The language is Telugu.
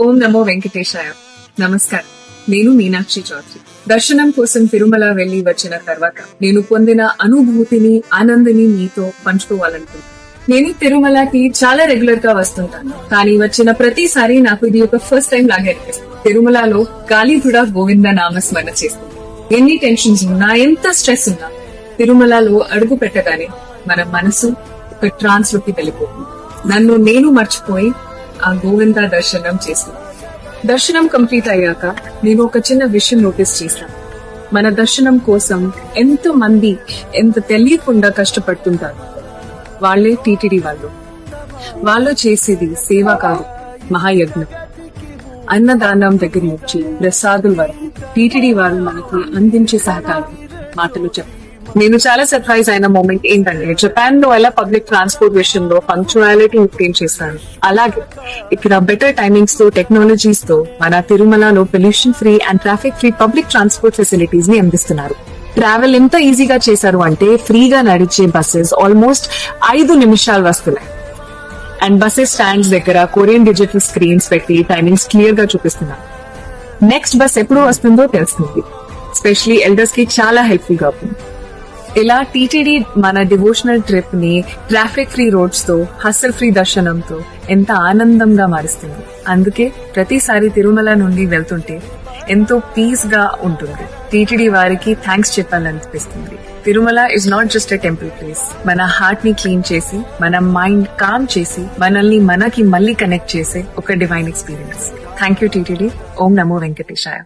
ఓం నమో వెంకటేశాయ. నమస్కారం. నేను మీనాక్షి చౌదరి. దర్శనం కోసం తిరుమల వెళ్లి వచ్చిన తర్వాత నేను పొందిన అనుభూతిని, ఆనందాన్ని మీతో పంచుకోవాలనుకుంటున్నాను. నేను తిరుమలకి చాలా రెగ్యులర్ గా వస్తుంటాను, కానీ వచ్చిన ప్రతిసారి నాకు ఇది ఒక ఫస్ట్ టైం లాగా అనిపిస్తుంది. తిరుమలలో గాలిధుడ గోవింద నామస్మరణ చేస్తుంది. ఎన్ని టెన్షన్స్ ఉన్నా, ఎంత స్ట్రెస్ ఉన్నా, తిరుమలలో అడుగు పెట్టగానే మన మనసు ఒక ట్రాన్స్ లోకి వెళ్ళిపోతుంది. నన్ను నేను మర్చిపోయి ఆ గోవింద దర్శనం చేశాను. దర్శనం కంప్లీట్ అయ్యాక నేను ఒక చిన్న విషయం నోటీస్ చేశాను. మన దర్శనం కోసం ఎంతో మంది ఎంత తెలియకుండా కష్టపడుతుంటారు. వాళ్లే టీటీడీ వాళ్ళు చేసేది సేవ కాదు, మహాయజ్ఞం. అన్నదానం దగ్గర నుంచి ప్రసాదుల వరకు టీటీడీ వారు మనకు అందించే సహకారం మాటలు చెప్పారు. నేను చాలా సర్ప్రైజ్ అయిన మూమెంట్ ఏంటంటే, జపాన్ లో ఎలా పబ్లిక్ ట్రాన్స్పోర్ట్ విషయంలో పంక్చువాలిటీ మెయింటైన్ చేస్తాను, అలాగే ఇక్కడ బెటర్ టైమింగ్స్ తో, టెక్నాలజీస్ తో మన తిరుమలలో pollution free and traffic free public transport facilities ని అందిస్తున్నారు. ట్రావెల్ ఎంత ఈజీగా చేశారు అంటే, ఫ్రీగా నడిచే బస్సెస్ ఆల్మోస్ట్ 5 నిమిషాలు వస్తున్నాయి. అండ్ బస్సెస్ స్టాండ్స్ దగ్గర కొరియన్ డిజిటల్ స్క్రీన్స్ పెట్టి టైమింగ్స్ క్లియర్ గా చూపిస్తున్నారు. నెక్స్ట్ బస్ ఎప్పుడు వస్తుందో తెలుస్తుంది. స్పెషలీ ఎల్డర్స్ కి చాలా హెల్ప్ఫుల్ గా ఉంటుంది. ఇలా టీటీడీ మన డివోషనల్ ట్రిప్ ని ట్రాఫిక్ ఫ్రీ రోడ్స్ తో, హస్సల్ ఫ్రీ దర్శనంతో ఎంత ఆనందంగా మారుస్తుంది. అందుకే ప్రతిసారి తిరుమల నుండి వెళ్తుంటే ఎంతో పీస్ గా ఉంటుంది. టీటీడీ వారికి థ్యాంక్స్ చెప్పాలనిపిస్తుంది. Tirumala is not just a temple place. మన హార్ట్ ని క్లీన్ చేసి, మన మైండ్ కామ్ చేసి, మనల్ని మనకి మళ్ళీ కనెక్ట్ చేసే ఒక divine experience. Thank you TTD. ఓం నమో వెంకటేశాయ.